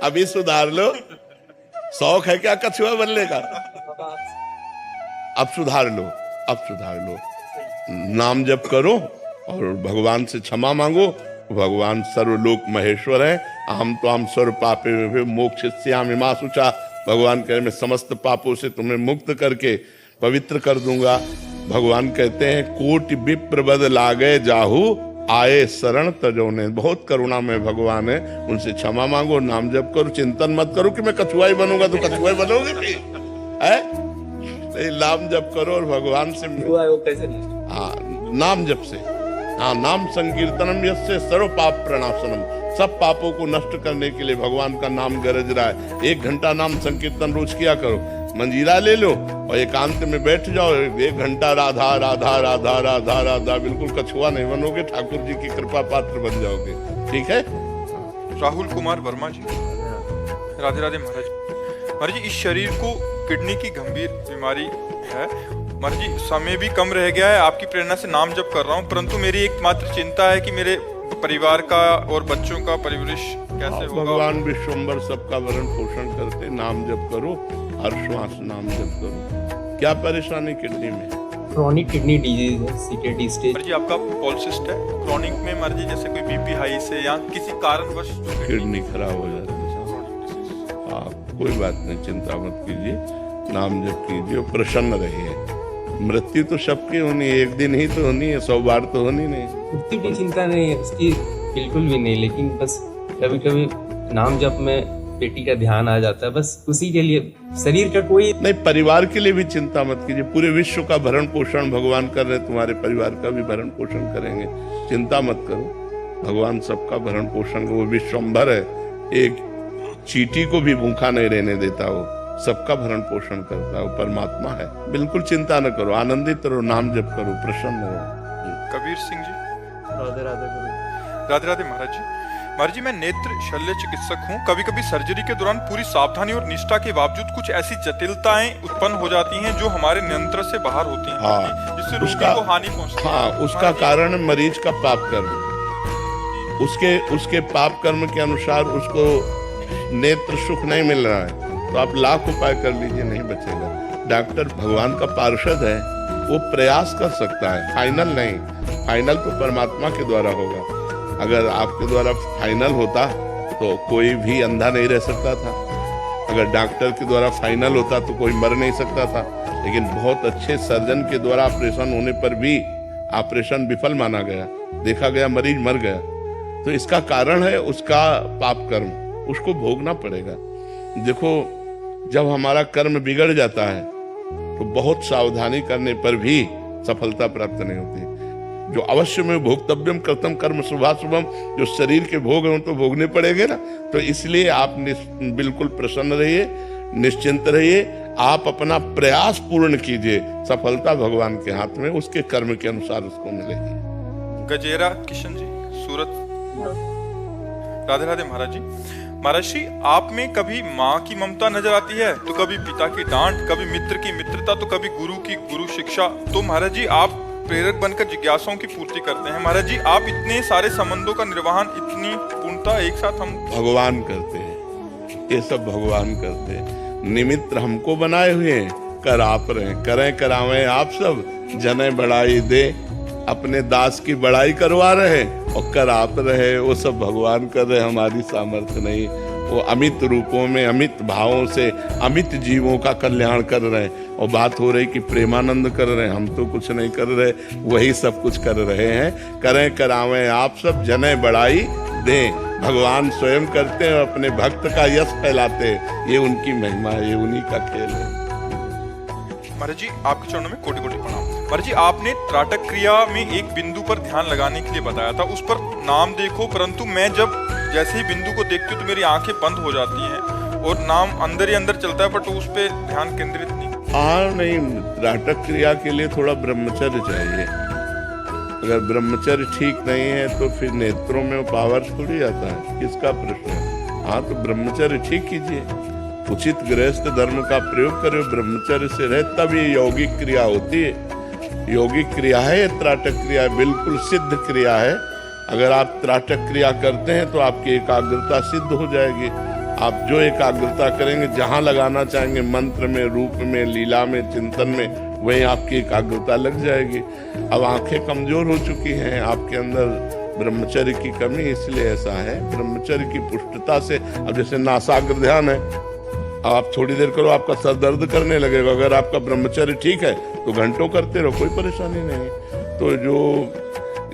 अभी सुधार लो। शौक है क्या कछुआ बनने का? अब सुधार लो, अब सुधार लो। नाम जप करो और भगवान से क्षमा मांगो। भगवान सर्वलोक महेश्वर है। अहम तो हम सर्व पापे मोक्षयिष्यामि मा शुचा। भगवान कहे मैं समस्त पापों से तुम्हें मुक्त करके पवित्र कर दूंगा। भगवान कहते हैं कोटि विप्र बद लागे जाहू आए शरण तजोने। बहुत करुणा में भगवान है, उनसे क्षमा मांगो, नाम जप करो, चिंतन मत करो कि मैं कछुआ ही बनूंगा। तो कछुआ ही बनोगे भी है? नाम जप करो और भगवान से नाम जप से। हाँ, नाम संकीर्तनम यस्य सर्व पाप प्रणाशनम। सब पापों को नष्ट करने के लिए भगवान का नाम गरज रहा है। 1 घंटा नाम संकीर्तन रोज किया करो। मंजीरा ले लो और एकांत में बैठ जाओ, 1 घंटा राधा राधा राधा राधा राधा। बिल्कुल कछुआ नहीं बनोगे, ठाकुर जी की कृपा पात्र बन जाओगे। ठीक है। राहुल कुमार वर्मा जी, राधे राधे महाराज। महाराज जी, इस शरीर को किडनी की गंभीर बीमारी है। महाराज जी, समय भी कम रह गया है, आपकी प्रेरणा से नाम जप कर रहा हूँ, परंतु मेरी एकमात्र चिंता है कि मेरे परिवार का और बच्चों का परवरिश कैसे होगा। भगवान विश्वम्भर सबका भरण पोषण करते। नाम जप करो, हर श्वास नाम जप करो। क्या परेशानी किडनी में? क्रॉनिक किडनी डिजीज है, CKD स्टेज। महाराज जी, आपका पॉलिसिस्ट है क्रॉनिक में। महाराज जी, जैसे कोई बीपी हाई से या किसी कारणवश किडनी खराब हो जाती है। आप कोई बात नहीं, चिंता मत कीजिए, नाम जप कीजिए, प्रसन्न रहिए। मृत्यु तो सबकी होनी है, एक दिन ही तो होनी है, 100 बार तो होनी नहीं। मृत्यु की चिंता नहीं है उसकी, बिल्कुल भी नहीं। लेकिन बस कभी कभी नाम जप में बेटी का ध्यान आ जाता है, बस उसी के लिए। शरीर का कोई नहीं, परिवार के लिए भी चिंता मत कीजिए। पूरे विश्व का भरण पोषण भगवान कर रहे, तुम्हारे परिवार का भी भरण पोषण करेंगे। चिंता मत करो, भगवान सबका भरण पोषण। वो विश्वम्भर है, एक चींटी को भी भूखा नहीं रहने देता। वो सबका भरण पोषण करता है, वो परमात्मा है। बिल्कुल चिंता न करो, आनंदित रहो, नाम जप करो, प्रसन्न रहो। कबीर सिंह जी, राधे राधे राधे राधे महाराज जी। महाराज जी, मैं नेत्र शल्य चिकित्सक हूँ। कभी कभी सर्जरी के दौरान पूरी सावधानी और निष्ठा के बावजूद कुछ ऐसी जटिलताएं उत्पन्न हो जाती हैं जो हमारे नियंत्रण से बाहर होती हैं। हाँ, जिससे रोगी को हानि पहुंचती है। हाँ, उसका कारण मरीज का पाप कर्म। उसके पाप कर्म के अनुसार उसको नेत्र सुख नहीं मिल रहा है, तो आप लाख उपाय कर लीजिए, नहीं बचेगा। डॉक्टर भगवान का पार्षद है, वो प्रयास कर सकता है, फाइनल नहीं। फाइनल तो परमात्मा के द्वारा होगा। अगर आपके द्वारा फाइनल होता तो कोई भी अंधा नहीं रह सकता था। अगर डॉक्टर के द्वारा फाइनल होता तो कोई मर नहीं सकता था। लेकिन बहुत अच्छे सर्जन के द्वारा ऑपरेशन होने पर भी ऑपरेशन विफल माना गया, देखा गया मरीज मर गया। तो इसका कारण है उसका पाप कर्म, उसको भोगना पड़ेगा। देखो, जब हमारा कर्म बिगड़ जाता है तो बहुत सावधानी करने पर भी सफलता प्राप्त नहीं होती। जो अवश्य में भोक्तव्यम कर्तव्यम कर्म शुभाशुभम, जो शरीर के भोग हैं तो भोगने पड़ेंगे ना। तो इसलिए आप बिल्कुल प्रसन्न रहिए, निश्चिंत रहिए। आप अपना प्रयास पूर्ण कीजिए, सफलता भगवान के हाथ में, उसके कर्म के अनुसार उसको मिलेगी। गजेरा किशन जी, सूरत। राधे राधे महाराज जी। महाराज जी, आप में कभी माँ की ममता नजर आती है, तो कभी पिता की डांट, कभी मित्र की मित्रता, तो कभी गुरु की गुरु शिक्षा। तो महाराज जी, आप प्रेरक बनकर जिज्ञासाओं की पूर्ति करते हैं। महाराज जी, आप इतने सारे संबंधों का निर्वहन इतनी पूर्णता एक साथ हम भगवान करते हैं, ये सब भगवान करते हैं। निमित्त हमको बनाए हुए हैं, कर आप रहे, करें करावें आप सब, जने बढ़ाई दे, अपने दास की बड़ाई करवा रहे और कर आप रहे, वो सब भगवान कर रहे, हमारी सामर्थ्य नहीं। वो अमित रूपों में, अमित भावों से अमित जीवों का कल्याण कर रहे हैं। और बात हो रही कि प्रेमानंद कर रहे हैं, हम तो कुछ नहीं कर रहे, वही सब कुछ कर रहे हैं। करें करावें आप सब, जने बढ़ाई दें, भगवान स्वयं करते हैं, अपने भक्त का यश फैलाते हैं। ये उनकी महिमा है, ये उन्हीं का खेल है। महाराज जी, आपके चरणों में कोटि कोटि प्रणाम। महाराज जी, आपने त्राटक क्रिया में एक बिंदु पर ध्यान लगाने के लिए बताया था, उस पर नाम देखो, परंतु मैं जब जैसे ही बिंदु को देखती हूँ तो मेरी आंखें बंद हो जाती हैं और नाम अंदर ही अंदर चलता है, बट उस पर ध्यान केंद्रित नहीं। हाँ, नहीं, त्राटक क्रिया के लिए थोड़ा ब्रह्मचर्य चाहिए। अगर ब्रह्मचर्य ठीक नहीं है तो फिर नेत्रों में पावर थोड़ी आता है, किसका प्रश्न है। हाँ, तो ब्रह्मचर्य ठीक कीजिए, उचित गृहस्थ धर्म का प्रयोग करो, ब्रह्मचर्य से रहे, तब ये यौगिक क्रिया होती है। यौगिक क्रिया है, त्राटक क्रिया बिल्कुल सिद्ध क्रिया है। अगर आप त्राटक क्रिया करते हैं तो आपकी एकाग्रता सिद्ध हो जाएगी। आप जो एकाग्रता करेंगे, जहां लगाना चाहेंगे, मंत्र में, रूप में, लीला में, चिंतन में, वहीं आपकी एकाग्रता लग जाएगी। अब आंखें कमजोर हो चुकी हैं, आपके अंदर ब्रह्मचर्य की कमी, इसलिए ऐसा है। ब्रह्मचर्य की पुष्टता से, अब जैसे नासाग्र ध्यान है, अब आप थोड़ी देर करो, आपका सर दर्द करने लगेगा। अगर आपका ब्रह्मचर्य ठीक है तो घंटों करते रहो, कोई परेशानी नहीं। तो जो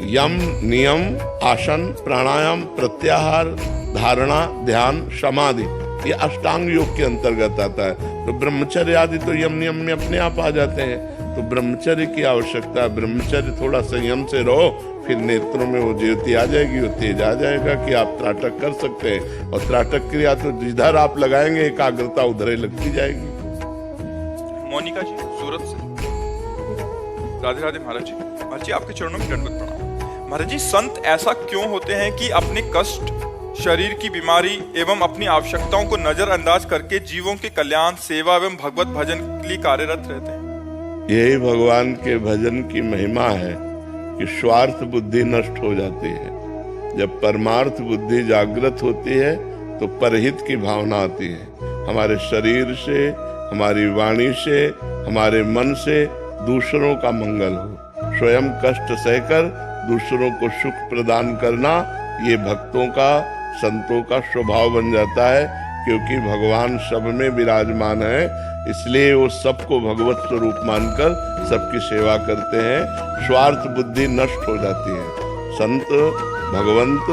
यम, नियम, आसन, प्राणायाम, प्रत्याहार, धारणा, ध्यान, समाधि, ये अष्टांग योग के अंतर्गत आता है। तो ब्रह्मचर्य आदि तो यम नियम में अपने आप आ जाते हैं। तो ब्रह्मचर्य की आवश्यकता है। ब्रह्मचर्य थोड़ा संयम से रहो, फिर नेत्रों में वो ज्योति आ जाएगी, वो तेज आ जाएगा कि आप त्राटक कर सकते हैं। और त्राटक क्रिया तो जिधर आप लगाएंगे एकाग्रता उधर ही लगती जाएगी। मोनिका जी सूरत से। राधे राधे महाराज जी। महाराज जी आपके चरणों में दंडवत प्रणाम। महाराज जी, संत ऐसा क्यों होते हैं कि अपने कष्ट, शरीर की बीमारी एवं अपनी आवश्यकताओं को नजरअंदाज करके जीवों के कल्याण, सेवा एवं भगवत भजन के लिए कार्यरत रहते हैं? यही भगवान के भजन की महिमा है कि स्वार्थ बुद्धि नष्ट हो जाती है। जब परमार्थ बुद्धि जागृत होती है तो परहित की भावना आती है। हमारे शरीर से, हमारी वाणी से, हमारे मन से दूसरों का मंगल हो। स्वयं कष्ट सहकर दूसरों को सुख प्रदान करना, ये भक्तों का, संतों का स्वभाव बन जाता है। क्योंकि भगवान सब में विराजमान है, इसलिए वो सबको भगवत स्वरूप मानकर सबकी सेवा करते हैं। स्वार्थ बुद्धि नष्ट हो जाती है। संत, भगवंत,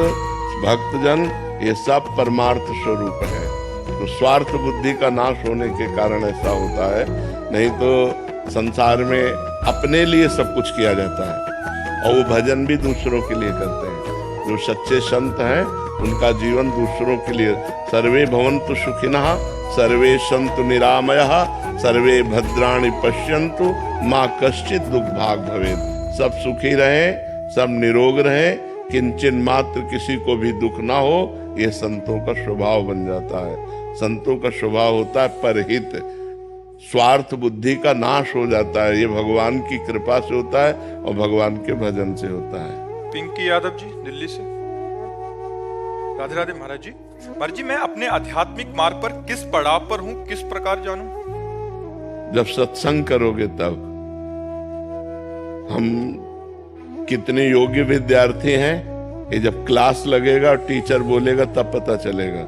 भक्तजन, ये सब परमार्थ स्वरूप है। तो स्वार्थ बुद्धि का नाश होने के कारण ऐसा होता है। नहीं तो संसार में अपने लिए सब कुछ किया जाता है, और वो भजन भी दूसरों के लिए करते हैं। जो सच्चे संत हैं उनका जीवन दूसरों के लिए। सर्वे भवन्तु सुखिनः, सर्वे सन्तु निरामयः, सर्वे भद्राणि पश्यन्तु, माँ कश्चित् दुर्भाग् भवेत्। सब सुखी रहें, सब निरोग रहें, किंचन मात्र किसी को भी दुख ना हो। ये संतों का स्वभाव बन जाता है। संतों का स्वभाव होता है परहित। स्वार्थ बुद्धि का नाश हो जाता है। ये भगवान की कृपा से होता है और भगवान के भजन से होता है। पिंकी यादव जी दिल्ली से। राधे राधे महाराज जी। महाराज जी, मैं अपने आध्यात्मिक मार्ग पर किस पड़ाव पर हूँ, किस प्रकार जानूं? जब सत्संग करोगे तब। हम कितने योग्य विद्यार्थी हैं, ये जब क्लास लगेगा और टीचर बोलेगा तब पता चलेगा।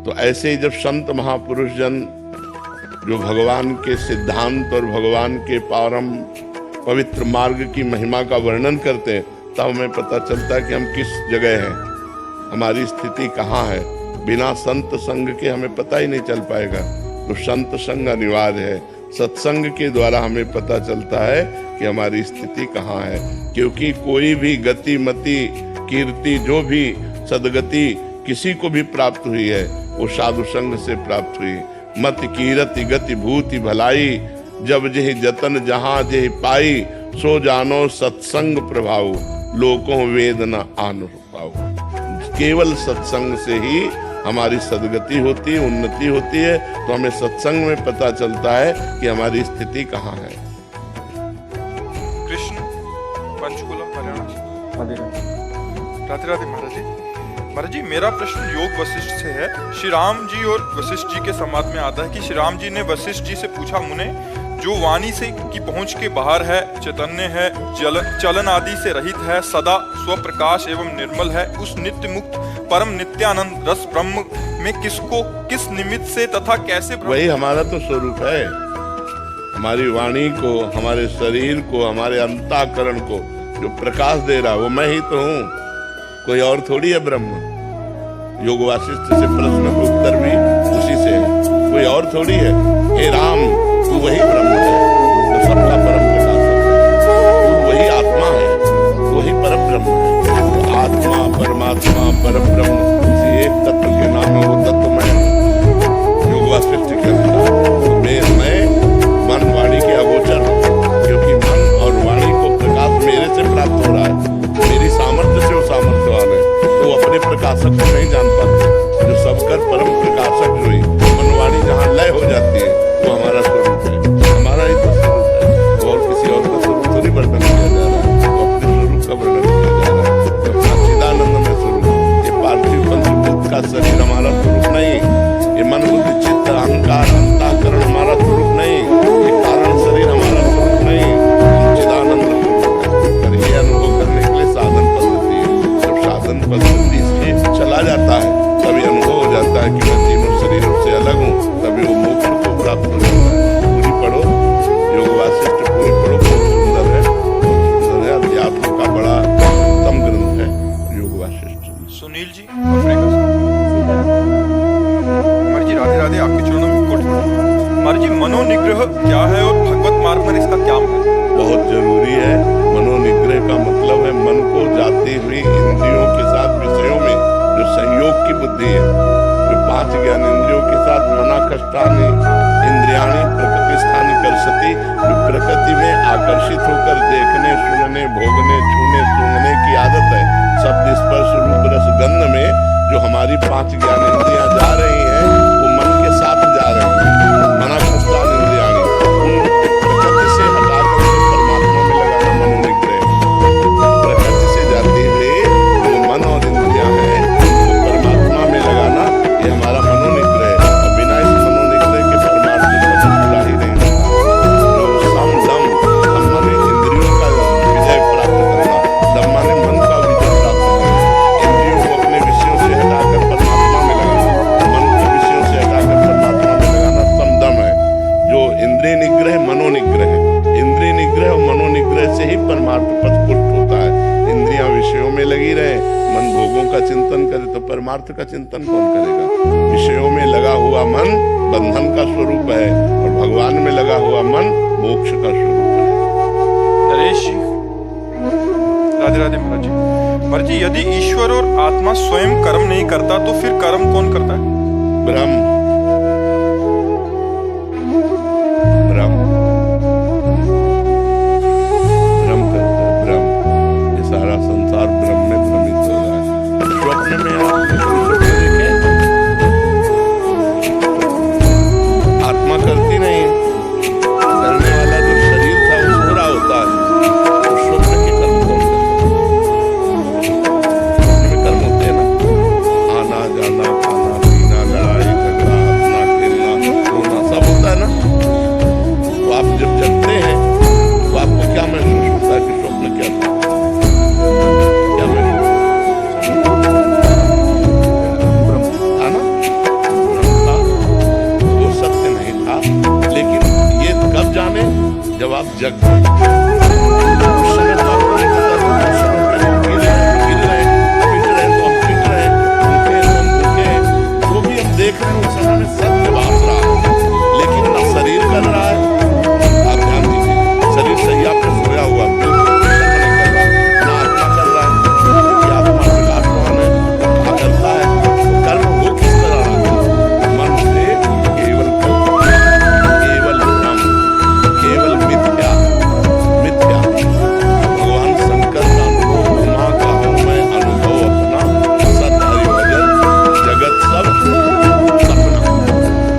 तो ऐसे ही जब संत महापुरुष जन जो भगवान के सिद्धांत और भगवान के पारम पवित्र मार्ग की महिमा का वर्णन करते हैं, तब हमें पता चलता है कि हम किस जगह हैं, हमारी स्थिति कहाँ है। बिना संत संग के हमें पता ही नहीं चल पाएगा। तो संत संग अनिवार्य है। सत्संग के द्वारा हमें पता चलता है कि हमारी स्थिति कहाँ है। क्योंकि कोई भी गति, मति, कीर्ति, जो भी सदगति किसी को भी प्राप्त हुई है, वो साधु संग से प्राप्त हुई। मत कीरति गति भूति भलाई, जब जेहि जतन जहाँ जेहि पाई, सो जानो सत्संग प्रभाव, लोकों वेद न आन पाओ। केवल सत्संग से ही हमारी सदगति होती है, उन्नति होती है। तो हमें सत्संग में पता चलता है कि हमारी स्थिति कहाँ है। कृष्ण, पंचकुला, हरियाणा। राधे राधे महाराज जी। महाराज जी, मेरा प्रश्न योग वशिष्ठ से है। श्री राम जी और वशिष्ठ जी के संवाद में आता है कि श्री राम जी ने वशिष्ठ जी से पूछा, मुने, जो वाणी से की पहुंच के बाहर है, चैतन्य है, चलन आदि से रहित है, सदा स्वप्रकाश एवं निर्मल है, उस नित्य मुक्त परम नित्यानंद रस ब्रह्म में किसको, किस निमित्त से तथा कैसे? वही हमारा तो स्वरूप है। हमारी वाणी को, हमारे शरीर को, हमारे अंतःकरण को जो प्रकाश दे रहा, वो मैं ही तो हूँ, कोई और थोड़ी है ब्रह्म। योग वासिष्ठ से प्रश्न का उत्तर भी उसी से है, कोई और थोड़ी है। हे राम, तू वही ब्रह्म है, तो सबका परम प्रकाश है। तू वही आत्मा है, वही परम ब्रह्म है। तो आत्मा, परमात्मा, परम ब्रह्म, इसी एक तत्व के नाम है, वो तत्व मैं। योग वासिष्ठ के अनुसार मैं मन वाणी के अगोचर हूँ, क्योंकि मन और वाणी को प्रकाश मेरे से प्राप्त हो रहा है। मेरी सामर्थ्य से वो सामर्थ्यवान है, तो अपने प्रकाशक को नहीं जान पाते। जो सबकर परम प्रकाशक जो ही मनवाणी जहाँ लय हो जाती है, वो हमारा स्वरूप है। हमारा ही तो स्वरूप है, और किसी और का स्वरूप थोड़ी वर्णन किया जा रहा है, वो अपने स्वरूप का वर्णन किया जा रहा है। आ जाता है, तभी अनुभव हो जाता है कि मैं तीनों शरीरों से अलग हूँ, तभी वो मोक्ष को प्राप्त हो जाता है। पूरी पढ़ो, योग वासिष्ठ पूरी पढ़ो, बहुत सुंदर है, बहुत सुंदर है। अध्यात्म का बड़ा उत्तम ग्रंथ है योग वासिष्ठ। सुनील जी अफ्रीका से। कुमार जी राधे राधे, आपके चरणों में कोटि प्रणाम। कुमार जी, मनोनिग्रह क्या है और भगवत मार्ग में इसका क्या महत्व है? बहुत जरूरी है। मनोनिग्रह का मतलब है मन को जाती हुई इंद्रियों के साथ विषयों में जो संयोग की बुद्धि है, जो 5 ज्ञान इंद्रियों के साथ मना कष्टानि इंद्रियाणि प्रकृति स्थानी कर सती, जो प्रकृति में आकर्षित होकर देखने, सुनने, भोगने, छूने, सूंघने की आदत है, शब्द, स्पर्श, रूप, रस, गंध में जो हमारी 5 ज्ञान इंद्रियां जा रही हैं, वो मन के साथ जा रही हैं। मना कष्टानि इंद्रियाणि, उन प्रकृति से हटाकर उसे परमात्मा में लगाना मनोनिग्रह। प्रकृति से जाती हुई जो मन और इंद्रियां हैं, वो परमात्मा में लगाना, ये हमारा मनोनिग्रह है। और बिना इस मनोनिग्रह के परमात्मा को पूरा ही नहीं होता। जो सम दम, हम मन इंद्रियों का विजय प्राप्त करना, दम माने मन का विजय प्राप्त करना, इंद्रियों को अपने विषयों से हटाकर परमात्मा में लगाना, मन को विषयों से हटाकर परमात्मा में लगाना समदम है। जो इंद्रिय निग्रह, मनोनिग्रह है। इंद्रिय निग्रह और मनोनिग्रह से ही परमार्थ पथ पुष्ट होता है। इंद्रियां विषयों में लगी रहे, मन भोगों का चिंतन करे, तो परमार्थ का चिंतन कौन करेगा? विषयों में लगा हुआ मन बंधन का स्वरूप है, और भगवान में लगा हुआ मन मोक्ष का स्वरूप है। नरेश जी राधे राधे। महाराज जी, महाराज जी, यदि ईश्वर और आत्मा स्वयं कर्म नहीं करता तो फिर कर्म कौन करता है? ब्रह्म, ब्रह्म, ब्रह्म करता है, ब्रह्म। ये सारा संसार ब्रह्म में भ्रमित हो रहा है। स्वप्न में आपने कोई स्वप्न देखे? आत्मा करती नहीं है। करने वाला जो शरीर था वो सो रहा होता है। तो स्वप्न के कर्म कौन करता है? स्वप्न में कर्म होते हैं ना, आना जाना, खाना पीना, लड़ाई झगड़ा, हंसना खेलना, रोना, सब होता है ना। तो आप जब जगते हैं तो आपको क्या महसूस होता है कि स्वप्न क्या था? क्या महसूस था ना? ब्रह्म था, वो सत्य नहीं था। लेकिन ये कब जाने? जब आप जग गए। उस समय तो आपको नहीं पता था, उस समय पे हम गिर रहे, पिट रहे तो हम पिट रहे, भूखे तो हम भूखे, वो भी हम देख रहे हैं। उस समय में सत्य भास रहा है, लेकिन ना शरीर कर रहा है। आप ध्यान दीजिए, शरीर सैया पे सोया हुआ बिल्कुल कर्म नहीं कर रहा, ना आत्मा कर रहा है। कि आत्मा विकास कौन है? क्या करता है? कर्म वो किस तरह रहा है? मन से केवल कल्पना, केवल भ्रम, केवल मिथ्या, मिथ्या। भगवान शंकर का अनुभव, उमा का हूं मैं अनुभव अपना, सत हरि भजन जगत सब सपना।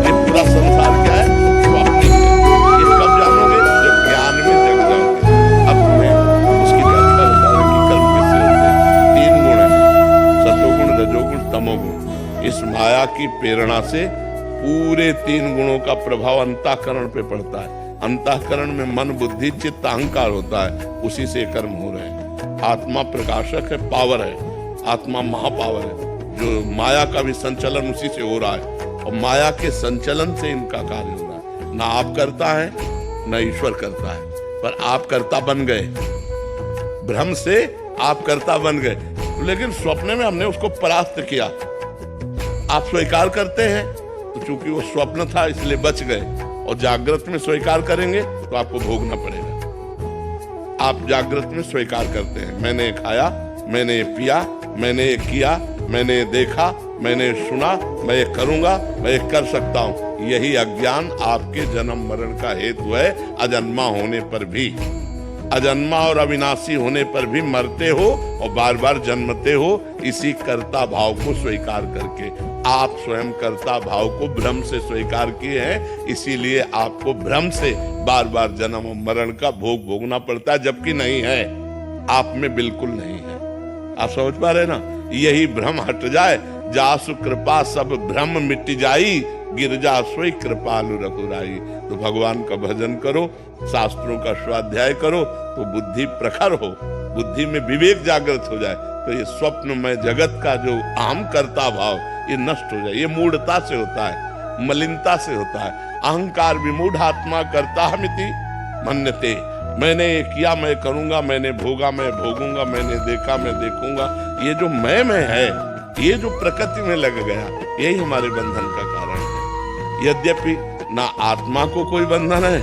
ये पूरा संसार क्या है? स्वप्निक है। ये कब जानोगे? जब ज्ञान में जग जाओगे। अब तुम्हें उसकी व्याख्या बता रहे कि कर्म किससे होते हैं। 3 गुण हैं, सतोगुण, रजोगुण, तमोगुण। इस माया की प्रेरणा से पूरे 3 गुणों का प्रभाव अंतःकरण पे पड़ता है। अंतःकरण में मन, बुद्धि, चित्त, अहंकार होता है, उसी से कर्म हो रहे हैं। आत्मा प्रकाशक है, पावर है, आत्मा महापावर है। जो माया का भी संचलन उसी से हो रहा है, और माया के संचलन से इनका कार्य हो रहा है। ना आप करता है, ना ईश्वर करता है, पर आप कर्ता बन गए। भ्रम से आप कर्ता बन गए, लेकिन स्वप्न में हमने उसको परास्त किया। आप स्वीकार करते हैं तो चूंकि वो स्वप्न था इसलिए बच गए, और जागृत में स्वीकार करेंगे तो आपको भोगना पड़ेगा। आप जागृत में स्वीकार करते हैं, मैंने खाया, मैंने पिया, मैंने ये किया, मैंने देखा, मैंने सुना, मैं ये करूंगा, मैं ये कर सकता हूं। यही अज्ञान आपके जन्म मरण का हेतु है। अजन्मा होने पर भी, अजन्मा और अविनाशी होने पर भी मरते हो और बार बार जन्मते हो, इसी कर्ता भाव को स्वीकार करके। आप स्वयं कर्ता भाव को भ्रम से स्वीकार किए हैं, इसीलिए आपको भ्रम से बार बार जन्म और मरण का भोग भोगना पड़ता है, जबकि नहीं है, आप में बिल्कुल नहीं है। आप समझ पा रहे ना? यही भ्रम हट जाए, जासु कृपा सब भ्रम मिट जाई, गिरजा सोई कृपालु रघुराई। तो भगवान का भजन करो, शास्त्रों का स्वाध्याय करो, तो बुद्धि प्रखर हो, बुद्धि में विवेक जागृत हो जाए तो ये स्वप्नमय जगत का जो आम कर्ता भाव ये नष्ट हो जाए। ये मूढ़ता से होता है, मलिनता से होता है। अहंकार विमूढ़ आत्मा कर्ता हमिति मन्यते, मैंने ये किया मैं करूंगा, मैंने भोगा मैं भोगूंगा, मैंने देखा मैं देखूंगा, ये जो मैं है, ये जो प्रकृति में लग गया, यही हमारे बंधन का कारण है। यद्यपि ना आत्मा को कोई बंधन है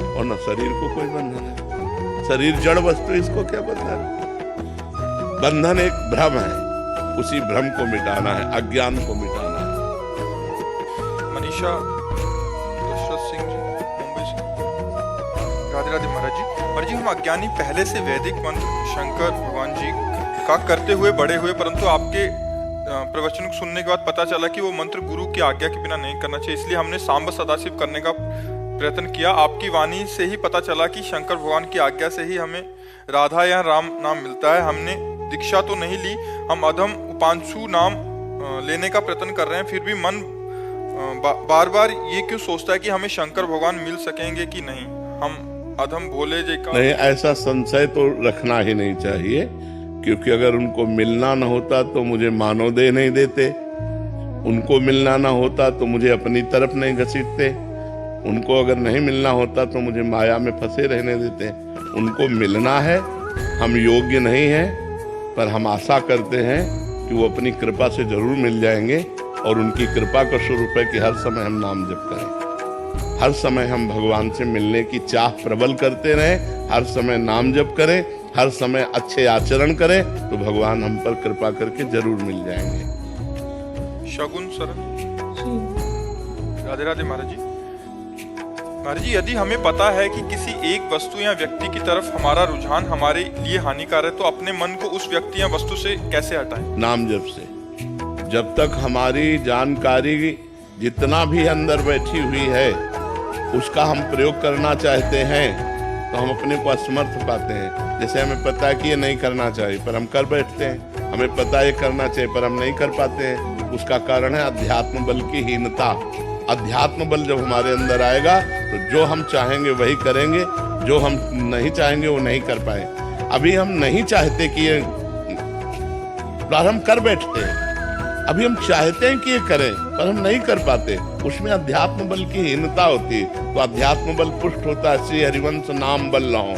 और ना शरीर को कोई बंधन है। शरीर जड़ वस्तु, इसको क्या बंधन है? बंधन एक भ्रम है, उसी भ्रम को मिटाना है, अज्ञान को मिटाना है। मनीषा दशरथ सिंह जी, मुंबई से। राधे राधे महाराज जी। महाराज जी, हम अज्ञानी पहले से वैदिक मंत्र शंकर भगवान जी का करते हुए बड़े हुए, परंतु आपके प्रवचन को सुनने के बाद पता चला कि वो मंत्र गुरु की आज्ञा के बिना नहीं करना चाहिए, इसलिए हमने सांब सदाशिव करने का प्रयत्न किया। आपकी वाणी से ही पता चला कि शंकर भगवान की आज्ञा से ही हमें राधा या राम नाम मिलता है। हमने दीक्षा तो नहीं ली, हम अधम उपांशु नाम लेने का प्रयत्न कर रहे हैं, फिर भी मन बार बार ये क्यों सोचता है कि हमें शंकर भगवान मिल सकेंगे कि नहीं, हम अधम भोले जी का। नहीं, ऐसा संशय तो रखना ही नहीं चाहिए, क्योंकि अगर उनको मिलना न होता तो मुझे मानव देह नहीं देते, उनको मिलना ना होता तो मुझे अपनी तरफ नहीं घसीटते, उनको अगर नहीं मिलना होता तो मुझे माया में फंसे रहने देते। उनको मिलना है, हम योग्य नहीं हैं, पर हम आशा करते हैं कि वो अपनी कृपा से जरूर मिल जाएंगे, और उनकी कृपा का स्वरूप है कि हर समय हम नाम जप करें, हर समय हम भगवान से मिलने की चाह प्रबल करते रहें, हर समय नाम जप करें, हर समय अच्छे आचरण करें, तो भगवान हम पर कृपा करके जरूर मिल जाएंगे। शगुन सरन। राधे राधे महाराज जी। महाराज जी, यदि हमें पता है कि किसी एक वस्तु या व्यक्ति की तरफ हमारा रुझान हमारे लिए हानिकारक है, तो अपने मन को उस व्यक्ति या वस्तु से कैसे हटाएं? नाम जप से। जब तक हमारी जानकारी जितना भी अंदर बैठी हुई है उसका हम प्रयोग करना चाहते हैं तो हम अपने को असमर्थ पाते हैं। जैसे हमें पता है कि ये नहीं करना चाहिए पर हम कर बैठते हैं, हमें पता है ये करना चाहिए पर हम नहीं कर पाते हैं। उसका कारण है अध्यात्म बल की हीनता। अध्यात्म बल जब हमारे अंदर आएगा तो जो हम चाहेंगे वही करेंगे, जो हम नहीं चाहेंगे वो नहीं कर पाए। अभी हम नहीं चाहते कि ये प्रारंभ कर बैठते हैं, अभी हम चाहते हैं कि ये करें पर हम नहीं कर पाते, उसमें अध्यात्म बल की हीनता होती है। तो अध्यात्म बल पुष्ट होता है श्री हरिवंश नाम बल लाओ।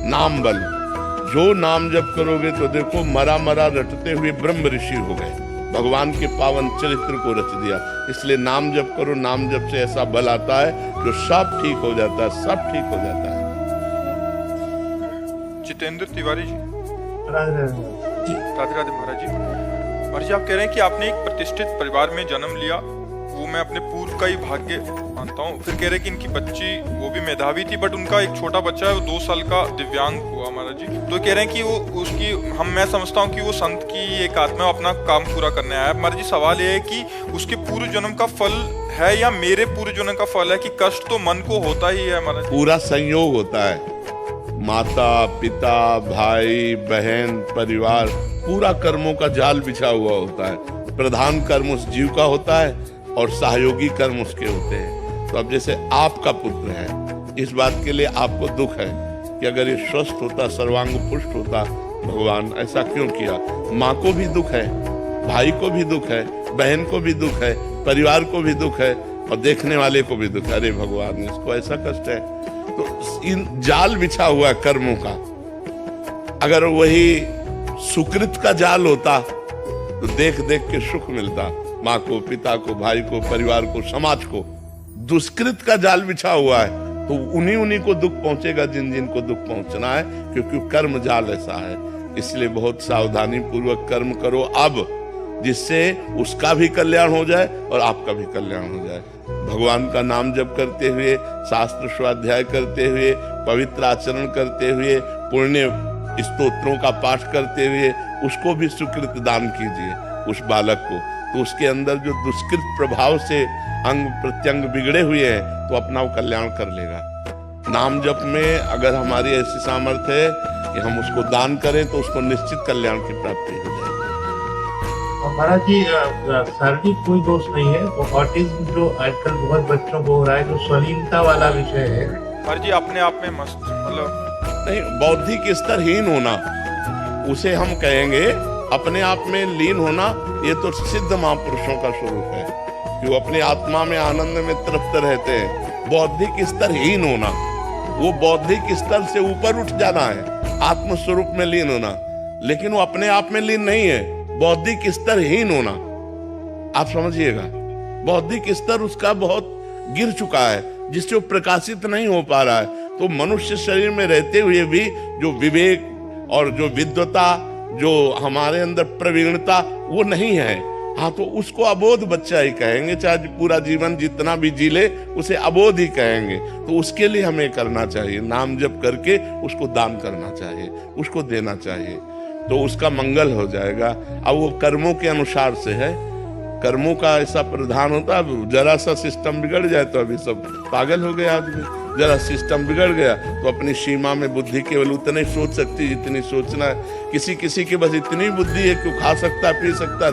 नाम बल, जो नाम जप करोगे तो देखो मरा मरा रटते हुए ब्रह्म ऋषि हो गए, भगवान के पावन चरित्र को रच दिया। इसलिए नाम जप करो, नाम जप से ऐसा बल आता है जो सब ठीक हो जाता है, सब ठीक हो जाता है। जितेंद्र तिवारी जी। राधे राधे महाराज जी। महाराज जी, आप कह रहे हैं कि आपने एक प्रतिष्ठित परिवार में जन्म लिया, वो मैं अपने पूर्व का ही भाग्य मानता हूँ। फिर कह रहे हैं कि इनकी बच्ची वो भी मेधावी थी, बट उनका एक छोटा बच्चा है वो 2 साल का दिव्यांग हुआ महाराज जी। तो कह रहे हैं कि वो उसकी मैं समझता हूँ कि वो संत की एक आत्मा अपना काम पूरा करने आया। महाराज जी, सवाल ये है कि उसके पूर्व जन्म का फल है या मेरे पूर्व जन्म का फल है? कि कष्ट तो मन को होता ही है महाराज। पूरा संयोग होता है, माता पिता भाई बहन परिवार, पूरा कर्मों का जाल बिछा हुआ होता है। प्रधान कर्म उस जीव का होता है और सहयोगी कर्म उसके होते हैं। तो अब जैसे आपका पुत्र है, इस बात के लिए आपको दुख है कि अगर ये स्वस्थ होता, सर्वांग पुष्ट होता, भगवान ऐसा क्यों किया। माँ को भी दुख है, भाई को भी दुख है, बहन को भी दुख है, परिवार को भी दुख है और देखने वाले को भी दुख है। अरे भगवान, इसको ऐसा कष्ट है। तो इन जाल बिछा हुआ कर्मों का, अगर वही सुकृत का जाल होता तो देख देख के सुख मिलता, माँ को, पिता को, भाई को, परिवार को, समाज को। दुष्कृत का जाल बिछा हुआ है तो उन्हीं को दुख पहुंचेगा जिन जिन को दुख पहुंचना है, क्योंकि कर्म जाल ऐसा है। इसलिए बहुत सावधानी पूर्वक कर्म करो अब, जिससे उसका भी कल्याण हो जाए और आपका भी कल्याण हो जाए। भगवान का नाम जप करते हुए, शास्त्र स्वाध्याय करते हुए, पवित्र आचरण करते हुए, पुण्य स्तोत्रों का पाठ करते हुए उसको भी सुकृत दान कीजिए उस बालक को। तो उसके अंदर जो दुष्कृत प्रभाव से अंग प्रत्यंग बिगड़े हुए हैं तो अपना वो कल्याण कर लेगा। नाम जप में अगर हमारी ऐसी सामर्थ्य है कि हम उसको दान करें तो उसको निश्चित कल्याण की प्राप्ति हो जाएगी। महाराज जी, शारीरिक कोई दोष नहीं है, तो ऑटिज्म जो आजकल बहुत बच्चों को हो रहा है, जो स्वलीनता वाला विषय है। महाराज जी, अपने आप में मस्त, मतलब नहीं, बौद्धिक स्तरहीन होना, उसे हम कहेंगे अपने आप में लीन होना। ये तो सिद्ध महापुरुषों का स्वरूप है कि वो अपनी आत्मा में आनंद में तृप्त रहते हैं। बौद्धिक स्तर हीन होना, वो बौद्धिक स्तर से ऊपर उठ जाना है, आत्म स्वरूप में लीन होना। लेकिन वो अपने आप में लीन नहीं है, बौद्धिक स्तर हीन होना। आप समझिएगा, बौद्धिक स्तर उसका बहुत गिर चुका है, जिससे वो प्रकाशित नहीं हो पा रहा है। तो मनुष्य शरीर में रहते हुए भी जो विवेक और जो विद्वता, जो हमारे अंदर प्रवीणता, वो नहीं है। हाँ, तो उसको अबोध बच्चा ही कहेंगे, चाहे पूरा जीवन जितना भी जी ले उसे अबोध ही कहेंगे। तो उसके लिए हमें करना चाहिए, नाम जप करके उसको दान करना चाहिए, उसको देना चाहिए, तो उसका मंगल हो जाएगा। अब वो कर्मों के अनुसार से है, कर्मों का ऐसा प्रधान होता है। जरा सा सिस्टम बिगड़ जाए तो अभी सब पागल हो गए आदमी। जरा सिस्टम बिगड़ गया तो अपनी सीमा में बुद्धि केवल उतने सोच सकती जितनी सोचना है। किसी के बस इतनी बुद्धि है कि वो खा सकता है, पी सकता है,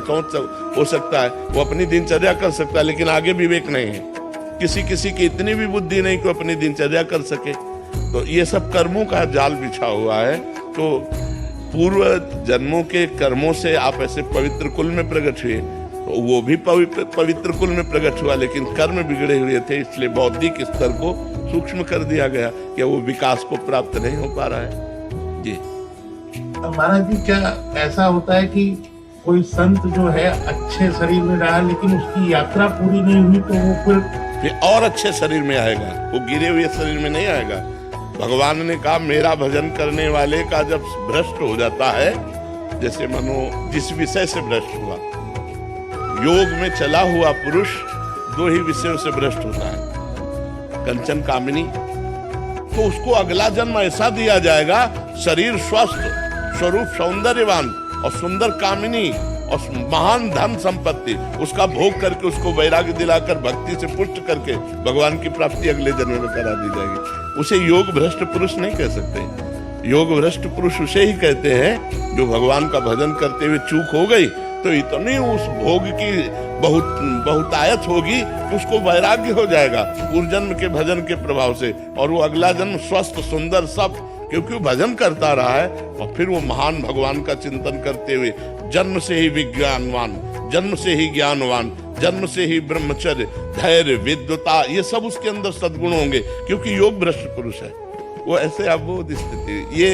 हो सकता है, वो अपनी दिनचर्या कर सकता है, लेकिन आगे विवेक नहीं है। किसी की इतनी भी बुद्धि नहीं कि अपनी दिनचर्या कर सके। तो ये सब कर्मों का जाल बिछा हुआ है। तो पूर्व जन्मों के कर्मों से आप ऐसे पवित्र कुल में प्रकट हुए, तो वो भी पवित्र कुल में प्रकट हुआ, लेकिन कर्म बिगड़े हुए थे, इसलिए बौद्धिक स्तर को सूक्ष्म कर दिया गया कि वो विकास को प्राप्त नहीं हो पा रहा है। जी महाराज जी, क्या ऐसा होता है कि कोई संत जो है अच्छे शरीर में रहा लेकिन उसकी यात्रा पूरी नहीं हुई, तो वो फिर और अच्छे शरीर में आएगा, वो गिरे हुए शरीर में नहीं आएगा। भगवान ने कहा मेरा भजन करने वाले का जब भ्रष्ट हो जाता है, जैसे मनो जिस विषय से भ्रष्ट हुआ, योग में चला हुआ पुरुष दो ही विषयों से भ्रष्ट होता है, कंचन कामिनी। तो उसको अगला जन्म ऐसा दिया जाएगा, शरीर स्वस्थ, स्वरूप सौंदर्यवान और सुंदर कामिनी और महान धन संपत्ति, उसका भोग करके उसको वैराग्य दिलाकर भक्ति से पुष्ट करके भगवान की प्राप्ति अगले जन्म में करा दी जाएगी। उसे योग भ्रष्ट पुरुष नहीं कह सकते। योग भ्रष्ट पुरुष उसे ही कहते हैं जो भगवान का भजन करते हुए चूक हो गई, तो इतनी उस भोग की बहुतायत होगी कि उसको वैराग्य हो जाएगा पूर्व जन्म के भजन के प्रभाव से, और वो अगला जन्म स्वस्थ सुंदर सब, क्योंकि वो भजन करता रहा है। और फिर वो महान भगवान का चिंतन करते हुए जन्म से ही विज्ञानवान, जन्म से ही ज्ञानवान, जन्म से ही ब्रह्मचर्य, धैर्य, विद्वता, ये सब उसके अंदर सद्गुण होंगे, क्योंकि योग भ्रष्ट पुरुष है। वो ऐसे अबोध स्थिति, ये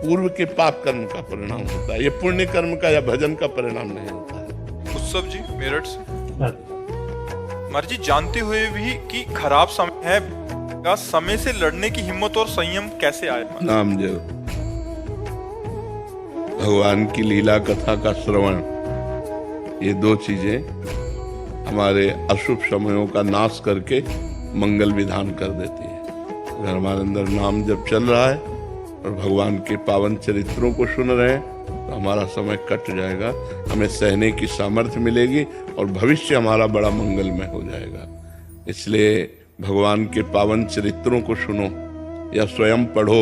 पूर्व के पाप कर्म का परिणाम होता है, ये पुण्य कर्म का या भजन का परिणाम नहीं होता है। उत्सव जी मेरठ से। महाराज जी, जानते हुए भी कि खराब समय है, का समय से लड़ने की हिम्मत और संयम कैसे आए? नाम जप, भगवान की लीला कथा का श्रवण, ये दो चीजें हमारे अशुभ समयों का नाश करके मंगल विधान कर देती है। अगर हमारे अंदर नाम जप चल रहा है और भगवान के पावन चरित्रों को सुन रहे हैं, तो हमारा समय कट जाएगा, हमें सहने की सामर्थ्य मिलेगी और भविष्य हमारा बड़ा मंगलमय हो जाएगा। इसलिए भगवान के पावन चरित्रों को सुनो या स्वयं पढ़ो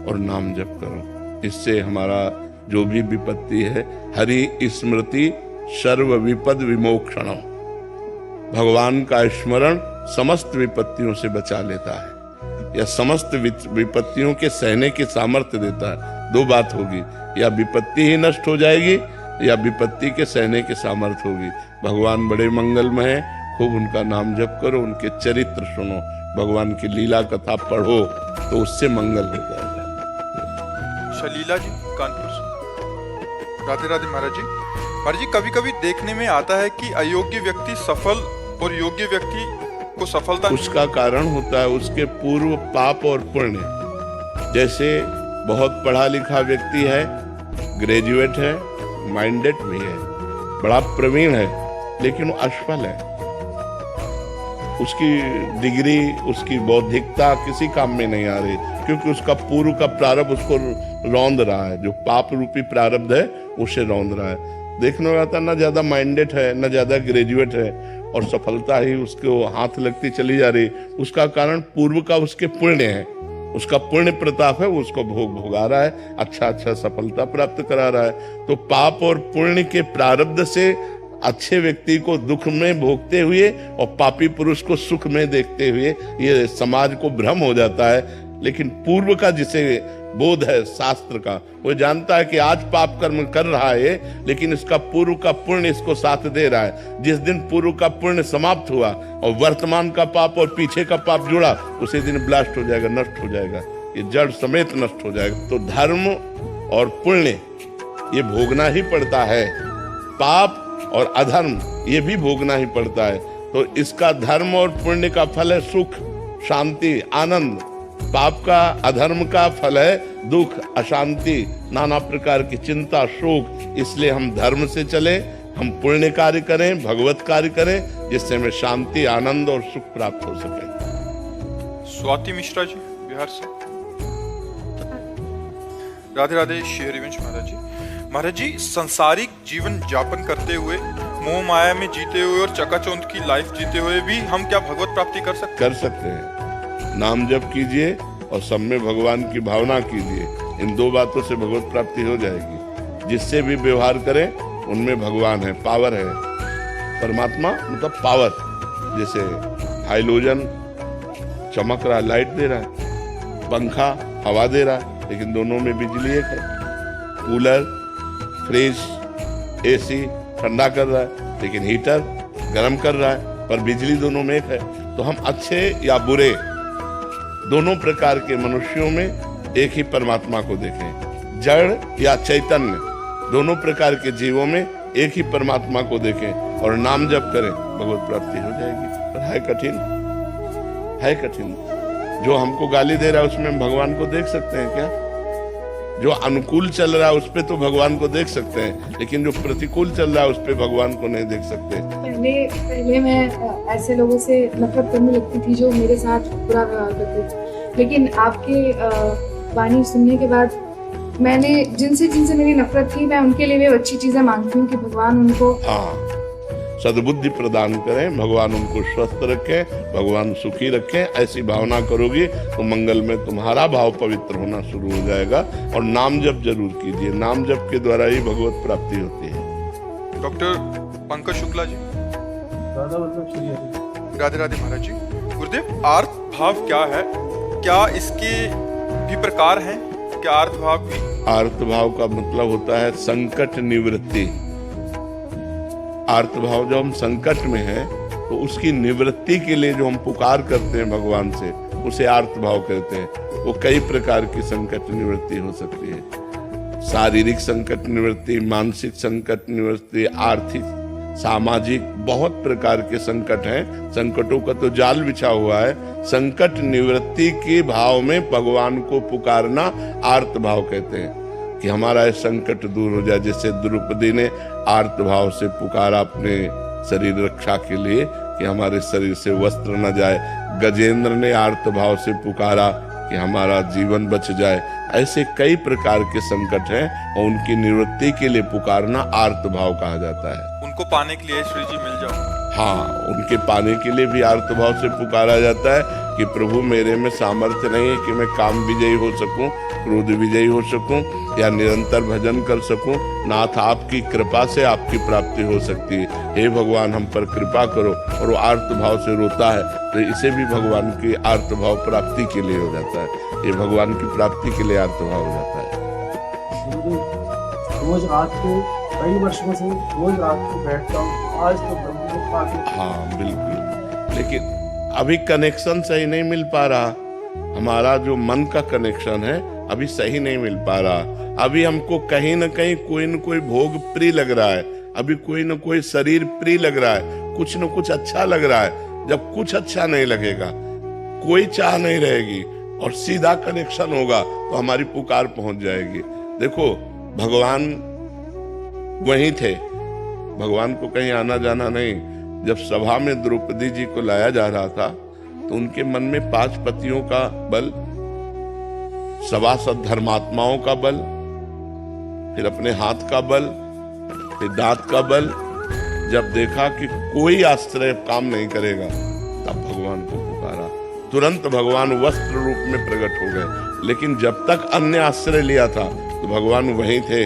और नाम जप करो। इससे हमारा जो भी विपत्ति है, हरि स्मृति सर्व विपद विमोक्षणम, भगवान का स्मरण समस्त विपत्तियों से बचा लेता है या समस्त विपत्तियों के सहने की सामर्थ्य देता है। दो बात होगी, या विपत्ति ही नष्ट हो जाएगी या विपत्ति के सहने की सामर्थ्य होगी। भगवान बड़े मंगलमय है, खूब उनका नाम जप करो, उनके चरित्र सुनो, भगवान की लीला कथा पढ़ो, तो उससे मंगल हो जाएगा। शलीला जी कानपुर से। राधे राधे महाराज जी। महाराज जी, कभी कभी देखने में आता है कि अयोग्य व्यक्ति सफल और योग्य व्यक्ति को सफलता, उसका कारण होता है उसके पूर्व पाप और पुण्य। जैसे बहुत पढ़ा लिखा व्यक्ति है, ग्रेजुएट है, माइंडेड भी है, बड़ा प्रवीण है, लेकिन वो असफल है, उसकी डिग्री, उसकी बौद्धिकता किसी काम में नहीं आ रही, क्योंकि उसका पूर्व का प्रारब्ध उसको रौंद रहा है, जो पाप रूपी प्रारब्ध है उसे रौंद रहा है। देखने में आता ना ज्यादा माइंडेड है, ना ज्यादा ग्रेजुएट है, और सफलता ही उसको हाथ लगती चली जा रही। उसका कारण पूर्व का उसके पुण्य है, उसका पुण्य प्रताप है, वो उसको भोगा रहा है, अच्छा सफलता प्राप्त करा रहा है। तो पाप और पुण्य के प्रारब्ध से अच्छे व्यक्ति को दुख में भोगते हुए और पापी पुरुष को सुख में देखते हुए ये समाज को भ्रम हो जाता है। लेकिन पूर्व का जिसे बोध है शास्त्र का। वो जानता है कि आज पाप कर्म कर रहा है, लेकिन इसका पूर्व का पुण्य इसको साथ दे रहा है। जिस दिन पूर्व का पुण्य समाप्त हुआ और वर्तमान का पाप और पीछे का पाप जुड़ा, उसी दिन ब्लास्ट हो जाएगा, नष्ट हो जाएगा, ये जड़ समेत नष्ट हो जाएगा। तो धर्म और पुण्य ये भोगना ही पड़ता है, पाप और अधर्म ये भी भोगना ही पड़ता है। तो इसका धर्म और पुण्य का फल है सुख, शांति, आनंद। पाप का, अधर्म का फल है दुख, अशांति, नाना प्रकार की चिंता, शोक। इसलिए हम धर्म से चले, हम पुण्य कार्य करें, भगवत कार्य करें, जिससे हमें शांति, आनंद और सुख प्राप्त हो सके। स्वाति मिश्रा जी बिहार से। राधे राधे श्री हरिवंश महाराज जी। महाराज जी, सांसारिक जीवन यापन करते हुए, मोह माया में जीते हुए और चकाचौंध की लाइफ जीते हुए भी हम क्या भगवत प्राप्ति कर सकते कर सकते हैं। नाम जप कीजिए और सब में भगवान की भावना कीजिए, इन दो बातों से भगवत प्राप्ति हो जाएगी। जिससे भी व्यवहार करें उनमें भगवान है, पावर है। परमात्मा मतलब पावर। जैसे हाइलोजन चमक रहा, लाइट दे रहा है, पंखा हवा दे रहा है, लेकिन दोनों में बिजली एक है। कूलर, फ्रिज, एसी ठंडा कर रहा है, लेकिन हीटर गर्म कर रहा है, पर बिजली दोनों में एक है। तो हम अच्छे या बुरे दोनों प्रकार के मनुष्यों में एक ही परमात्मा को देखें। जड़ या चैतन्य दोनों प्रकार के जीवों में एक ही परमात्मा को देखें और नाम जप करें, भगवत प्राप्ति हो जाएगी। पर है कठिन, है कठिन। जो हमको गाली दे रहा है उसमें हम भगवान को देख सकते हैं क्या? जो अनुकूल चल रहा है उस पे तो भगवान को देख सकते हैं, लेकिन जो प्रतिकूल चल रहा है उस पे भगवान को नहीं देख सकते। पहले मैं ऐसे लोगों से नफरत करने लगती थी जो मेरे साथ बुरा व्यवहार करते थे, लेकिन आपके वाणी सुनने के बाद मैंने जिनसे मेरी नफरत थी, मैं उनके लिए भी अच्छी चीजें मांगती हूँ कि भगवान उनको सद्बुद्धि प्रदान करें, भगवान उनको स्वस्थ रखें, भगवान सुखी रखें। ऐसी भावना करोगी तो मंगल में तुम्हारा भाव पवित्र होना शुरू हो जाएगा। और नाम जप जरूर कीजिए, नाम जप के द्वारा ही भगवत प्राप्ति होती है। डॉक्टर पंकज शुक्ला जी। राधे राधे महाराज जी। गुरुदेव, आर्त भाव क्या है? क्या इसके भी प्रकार हैं? क्या आर्त भाव भी? आर्त भाव का मतलब होता है संकट निवृत्ति। आर्त भाव जब हम संकट में हैं तो उसकी निवृत्ति के लिए जो हम पुकार करते हैं भगवान से, उसे आर्त भाव कहते हैं। वो कई प्रकार की संकट निवृत्ति हो सकती है। शारीरिक संकट निवृत्ति, मानसिक संकट निवृत्ति, आर्थिक, सामाजिक, बहुत प्रकार के संकट हैं। संकटों का तो जाल बिछा हुआ है। संकट निवृत्ति के भाव में भगवान को पुकारना आर्त भाव कहते हैं, कि हमारा संकट दूर हो जाए। जैसे द्रौपदी ने आर्त भाव से पुकारा अपने शरीर रक्षा के लिए कि हमारे शरीर से वस्त्र न जाए। गजेंद्र ने आर्त भाव से पुकारा कि हमारा जीवन बच जाए। ऐसे कई प्रकार के संकट हैं और उनकी निवृत्ति के लिए पुकारना आर्त भाव कहा जाता है। उनको पाने के लिए श्री जी मिल जाओ। हाँ, उनके पाने के लिए भी आर्त भाव से पुकारा जाता है कि प्रभु मेरे में सामर्थ्य नहीं है कि मैं काम विजयी हो सकूं, क्रोध विजयी हो सकूं या निरंतर भजन कर सकूं। नाथ, आपकी कृपा से आपकी प्राप्ति हो सकती है। हे भगवान, हम पर कृपा करो। और वो आर्त भाव से रोता है तो इसे भी भगवान की आर्त भाव प्राप्ति के लिए हो जाता है। ये भगवान की प्राप्ति के लिए आर्त भाव हो जाता है। रोज रात को कई वर्षों से रोज रात को बैठता हूँ, आज तो ब्रह्म पाके। हाँ बिल्कुल, लेकिन अभी कनेक्शन सही नहीं मिल पा रहा। हमारा जो मन का कनेक्शन है अभी सही नहीं मिल पा रहा। अभी हमको कहीं न कहीं कोई न कोई भोग प्रिय लग रहा है, अभी कोई न कोई शरीर प्रिय लग रहा है, कुछ न कुछ अच्छा लग रहा है। जब कुछ अच्छा नहीं लगेगा, कोई चाह नहीं रहेगी और सीधा कनेक्शन होगा तो हमारी पुकार पहुंच जाएगी। देखो, भगवान वहीं थे, भगवान को कहीं आना जाना नहीं। जब सभा में द्रौपदी जी को लाया जा रहा था तो उनके मन में 5 पतियों का बल, सभासद धर्मात्माओं का बल, फिर अपने हाथ का बल, फिर दांत का बल। जब देखा कि कोई आश्रय काम नहीं करेगा, तब भगवान को पुकारा। तुरंत भगवान वस्त्र रूप में प्रकट हो गए। लेकिन जब तक अन्य आश्रय लिया था तो भगवान वहीं थे,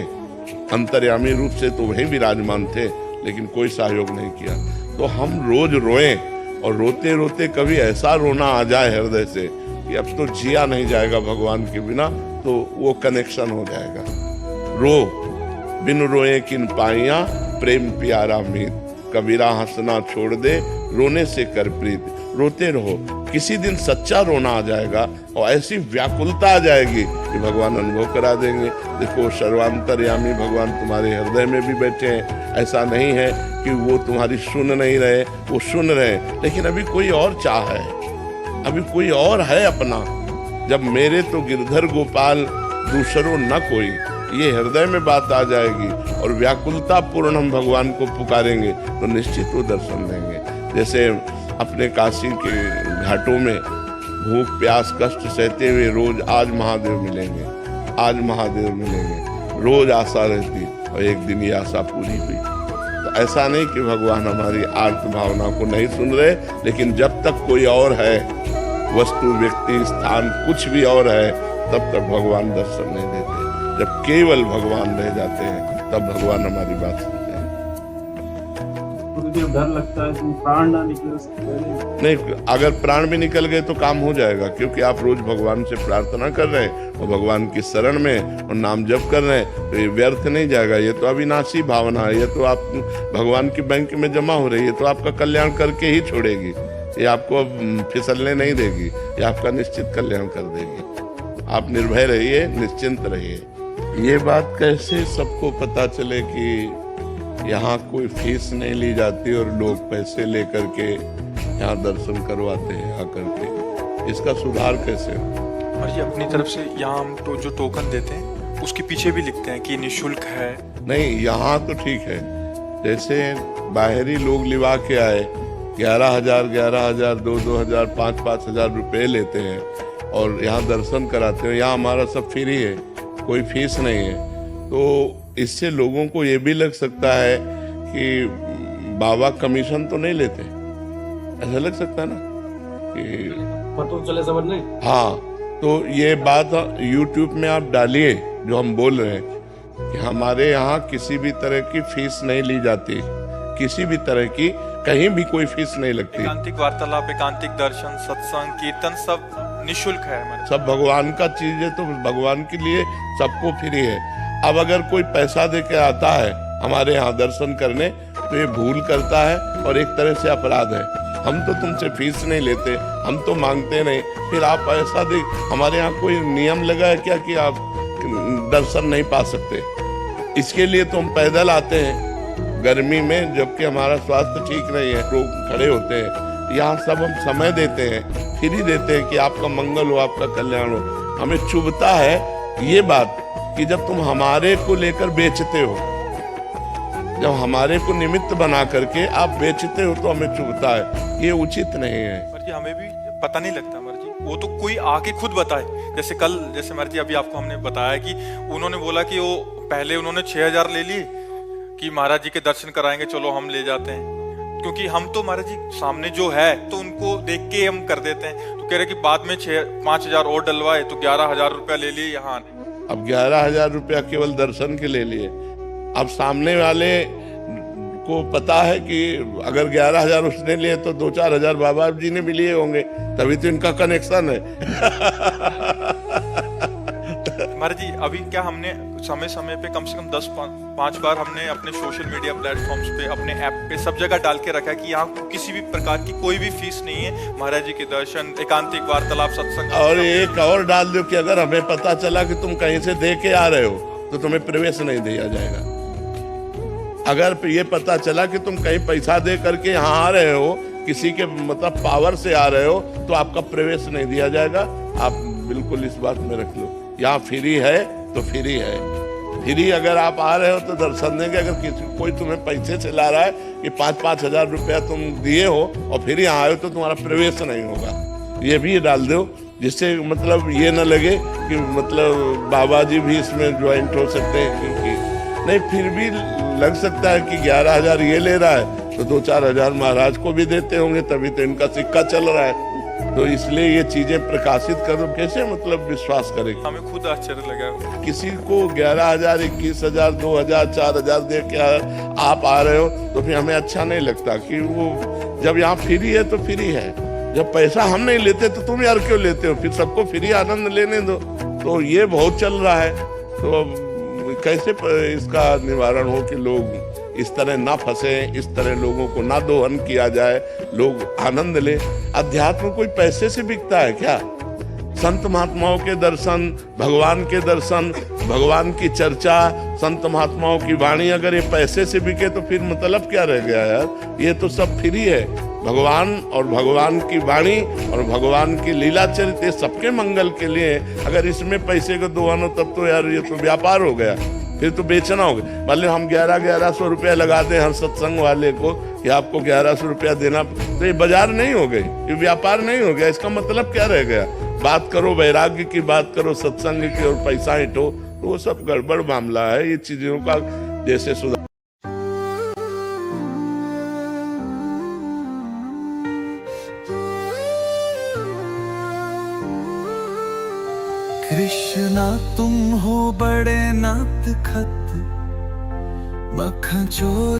अंतर्यामी रूप से तो वहीं विराजमान थे, लेकिन कोई सहयोग नहीं किया। तो हम रोज रोएं और रोते रोते कभी ऐसा रोना आ जाए हृदय से कि अब तो जिया नहीं जाएगा भगवान के बिना, तो वो कनेक्शन हो जाएगा। रो बिन रोए किन पाइया, प्रेम प्यारा मीत, कबीरा हंसना छोड़ दे, रोने से कर प्रीत। रोते रहो, किसी दिन सच्चा रोना आ जाएगा और ऐसी व्याकुलता आ जाएगी कि भगवान अनुभव करा देंगे। देखो सर्वांतर्यामी भगवान तुम्हारे हृदय में भी बैठे हैं। ऐसा नहीं है कि वो तुम्हारी सुन नहीं रहे, वो सुन रहे, लेकिन अभी कोई और चाह है, अभी कोई और है अपना। जब मेरे तो गिरधर गोपाल दूसरों न कोई, ये हृदय में बात आ जाएगी और व्याकुलता पूर्ण हम भगवान को पुकारेंगे तो निश्चित वो दर्शन देंगे। जैसे अपने काशी के घाटों में भूख प्यास कष्ट सहते हुए रोज आज महादेव मिलेंगे, आज महादेव मिलेंगे, रोज आशा रहती, और एक दिन ये आशा पूरी हुई। तो ऐसा नहीं कि भगवान हमारी आर्त भावना को नहीं सुन रहे, लेकिन जब तक कोई और है, वस्तु व्यक्ति स्थान कुछ भी और है, तब तक भगवान दर्शन नहीं देते। जब केवल भगवान रह जाते हैं तब भगवान हमारी बात सुनते हैं। गुरुदेव, डर लगता है कि प्राण ना निकले उससे पहले। नहीं, अगर प्राण भी निकल गए तो काम हो जाएगा, क्योंकि आप रोज भगवान से प्रार्थना कर रहे हैं और भगवान की शरण में और नाम जप कर रहे हैं, तो ये व्यर्थ नहीं जाएगा। ये तो अविनाशी भावना है, ये तो आप भगवान की बैंक में जमा हो रही है, तो आपका कल्याण करके ही छोड़ेगी। ये आपको फिसलने नहीं देगी, ये आपका निश्चित कल्याण कर देगी। आप निर्भय रहिए, निश्चिंत रहिए। ये बात कैसे सबको पता चले कि यहाँ कोई फीस नहीं ली जाती और लोग पैसे लेकर के यहाँ दर्शन करवाते हैं आकर के, इसका सुधार कैसे हो? और ये अपनी तरफ से यहाँ हम तो जो टोकन देते हैं उसके पीछे भी लिखते हैं कि निःशुल्क है। नहीं, यहाँ तो ठीक है। जैसे बाहरी लोग लिवा के आए 11,000 2,000 5,000 रुपए लेते हैं और यहाँ दर्शन कराते हैं। यहाँ हमारा सब फ्री है, कोई फीस नहीं है। तो इससे लोगों को ये भी लग सकता है कि बाबा कमीशन तो नहीं लेते, ऐसा लग सकता है ना कि पता चले समझ नहीं। हाँ, तो ये बात YouTube में आप डालिए जो हम बोल रहे हैं कि हमारे यहाँ किसी भी तरह की फीस नहीं ली जाती, किसी भी तरह की कहीं भी कोई फीस नहीं लगती। एकांतिक वार्तालाप, एकांतिक दर्शन, सत्संग, कीर्तन सब निःशुल्क है हमारे। सब भगवान का चीज है, तो भगवान के लिए सबको फ्री है। अब अगर कोई पैसा दे के आता है हमारे यहाँ दर्शन करने तो ये भूल करता है और एक तरह से अपराध है। हम तो तुमसे फीस नहीं लेते, हम तो मांगते नहीं, फिर आप पैसा दे। हमारे यहाँ कोई नियम लगा है क्या कि आप दर्शन नहीं पा सकते? इसके लिए तो हम पैदल आते हैं गर्मी में, जबकि हमारा स्वास्थ्य ठीक नहीं है, लोग खड़े होते हैं। यहाँ सब हम समय देते हैं, फ्री देते हैं कि आपका मंगल हो, आपका कल्याण हो। हमें चुभता है ये बात कि जब तुम हमारे को लेकर बेचते हो, जब हमारे को निमित्त बना करके आप बेचते हो, तो हमें चुभता है। ये उचित नहीं है। पर जी हमें भी पता नहीं लगता मर्जी, वो तो कोई आके खुद बताए। जैसे कल, जैसे मर्जी अभी आपको हमने बताया कि उन्होंने बोला कि वो पहले उन्होंने 6,000 ले लिए कि महाराज जी के दर्शन कराएंगे, चलो हम ले जाते हैं। क्योंकि हम तो महाराज जी सामने जो है तो उनको देख के हम कर देते हैं। तो कह रहे कि बाद में 5,000 और डलवाए तो 11,000 रुपया ले लिए यहाँ। अब 11,000 रुपया केवल दर्शन के ले लिए। अब सामने वाले को पता है कि अगर 11,000 उसने लिए तो 2-4 हजार बाबा जी ने भी लिए होंगे, तभी तो इनका कनेक्शन है। महाराज जी अभी क्या हमने समय समय पे कम से कम 10-5 बार हमने अपने सोशल मीडिया प्लेटफॉर्म्स पे, अपने ऐप पे सब जगह डाल के रखा है कि यहाँ किसी भी प्रकार की कोई भी फीस नहीं है। महाराज जी के दर्शन, एकांतिक वार्तालाप, सत्संग। और एक और डाल दो कि अगर हमें पता चला कि तुम कहीं से दे के आ रहे हो तो तुम्हें प्रवेश नहीं दिया जाएगा। अगर ये पता चला कि तुम कहीं पैसा दे करके यहाँ आ रहे हो, किसी के मतलब पावर से आ रहे हो, तो आपका प्रवेश नहीं दिया जाएगा। आप बिल्कुल इस बात में रख लो, यहाँ फ्री है तो फ्री है। फ्री अगर आप आ रहे हो तो दर्शन देंगे। अगर किसी कोई तुम्हें पैसे से ला रहा है कि 5-5 हजार रुपया तुम दिए हो और फिर यहाँ आए हो, तो तुम्हारा प्रवेश नहीं होगा। ये भी डाल दो, जिससे मतलब ये न लगे कि मतलब बाबा जी भी इसमें ज्वाइंट हो सकते हैं। क्योंकि नहीं, फिर भी लग सकता है कि 11,000 ये ले रहा है तो 2-4 हजार महाराज को भी देते होंगे, तभी तो इनका सिक्का चल रहा है। तो इसलिए ये चीजें प्रकाशित करो, कैसे मतलब विश्वास करेंगे? हमें खुद आश्चर्य लगा। किसी को 11,000 21,000 2,000 4,000 दे के आप आ रहे हो तो फिर हमें अच्छा नहीं लगता कि वो जब यहाँ फ्री है तो फ्री है। जब पैसा हम नहीं लेते तो तुम यार क्यों लेते हो? फिर सबको फ्री आनंद लेने दो। तो ये बहुत चल रहा है। तो अब कैसे इसका निवारण हो कि लोग इस तरह ना फंसे, इस तरह लोगों को ना दोहन किया जाए, लोग आनंद ले। अध्यात्म कोई पैसे से बिकता है क्या? संत महात्माओं के दर्शन, भगवान के दर्शन, भगवान की चर्चा, संत महात्माओं की वाणी अगर ये पैसे से बिके तो फिर मतलब क्या रह गया यार? ये तो सब फ्री है। भगवान और भगवान की वाणी और भगवान की लीला चरित्र ये सबके मंगल के लिए। अगर इसमें पैसे का दोहन हो तब तो यार ये तो व्यापार हो गया, फिर तो बेचना हो गया। मतलब हम 1100 रुपया लगा दें हर सत्संग वाले को कि आपको 1100 रुपया देना, तो ये बाजार नहीं हो गई, ये व्यापार नहीं हो गया। इसका मतलब क्या रह गया? बात करो वैराग्य की, बात करो सत्संग की और पैसा हिटो, तो वो सब गड़बड़ मामला है। ये चीजों का जैसे सुधार। कृष्णा तुम हो बड़े नाथ खत मखन चोर